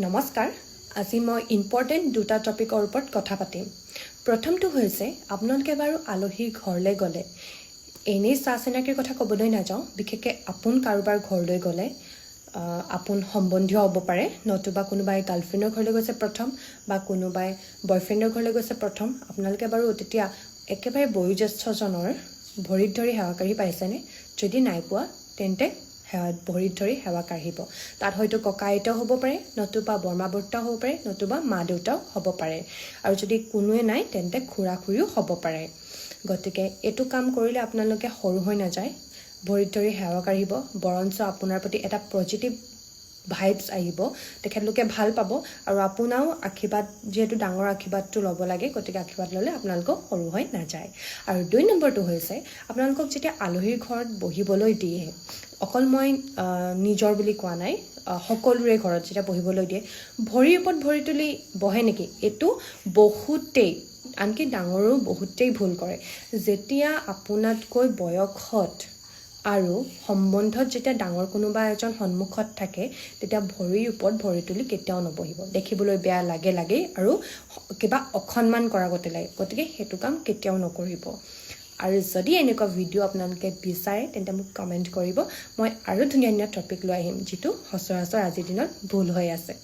নমস্কাৰ আজি মই ইম্পৰ্টেণ্ট দুটা টপিকৰ ওপৰত কথা পাতিম প্ৰথমটো হৈছে আপোনালোকে বাৰু আলহীৰ ঘৰলৈ গ'লে এনেই চিনাকিৰ কথা ক'বলৈ নাযাওঁ বিশেষকৈ আপোন কাৰোবাৰ ঘৰলৈ গ'লে আপোন সম্বন্ধীয় হ'ব পাৰে নতুবা কোনোবাই গাৰ্লফ্ৰেণ্ডৰ ঘৰলৈ গৈছে প্ৰথম বা কোনোবাই বয়ফ্ৰেণ্ডৰ ঘৰলৈ গৈছে প্ৰথম আপোনালোকে বাৰু তেতিয়া একেবাৰে বয়োজ্যেষ্ঠজনৰ ভৰিত ধৰি সেৱা কাঢ়ি পাইছেনে যদি নাই পোৱা তেন্তে ভৰিত ধৰি সেৱা কাঢ়িব তাত হয়তো ককা আইতাও হ'ব পাৰে নতুবা বৰমা বৰ্তাও হ'ব পাৰে নতুবা মা দেউতাও হ'ব পাৰে আৰু যদি কোনোৱে নাই তেন্তে খুৰা খুৰীও হ'ব পাৰে গতিকে এইটো কাম কৰিলে আপোনালোকে সৰু হৈ নাযায় ভৰিত ধৰি সেৱা কাঢ়িব বৰঞ্চ আপোনাৰ প্ৰতি এটা পজিটিভ ভাইবছ আহিব তেখেতলোকে ভাল পাব আৰু আপোনাও আশীৰ্বাদ যেহেতু ডাঙৰ আশীৰ্বাদটো ল'ব লাগে গতিকে আশীৰ্বাদ ল'লে আপোনালোকক সৰু হৈ নাযায় আৰু 2 নম্বৰটো হৈছে আপোনালোকক যেতিয়া আলহীৰ ঘৰত বহিবলৈ দিয়ে অকল মই নিজৰ বুলি কোৱা নাই সকলোৰে ঘৰত যেতিয়া বহিবলৈ দিয়ে ভৰিৰ ওপৰত ভৰি তুলি বহে নেকি এইটো বহুতেই আনকি ডাঙৰো বহুতেই ভুল কৰে যেতিয়া আপোনাতকৈ বয়সত আৰু সম্বন্ধত যেতিয়া ডাঙৰ কোনোবা এজন সন্মুখত থাকে তেতিয়া ভৰিৰ ওপৰত ভৰি তুলি কেতিয়াও নবহিব দেখিবলৈ বেয়া লাগে আৰু কিবা অসন্মান কৰা গতে লাগে গতিকে সেইটো কাম কেতিয়াও নকৰিব আৰু যদি এনেকুৱা ভিডিঅ' আপোনালোকে বিচাৰে তেন্তে মোক কমেণ্ট কৰিব মই আৰু ধুনীয়া টপিক লৈ আহিম যিটো সচৰাচৰ আজিৰ দিনত ভুল হৈ আছে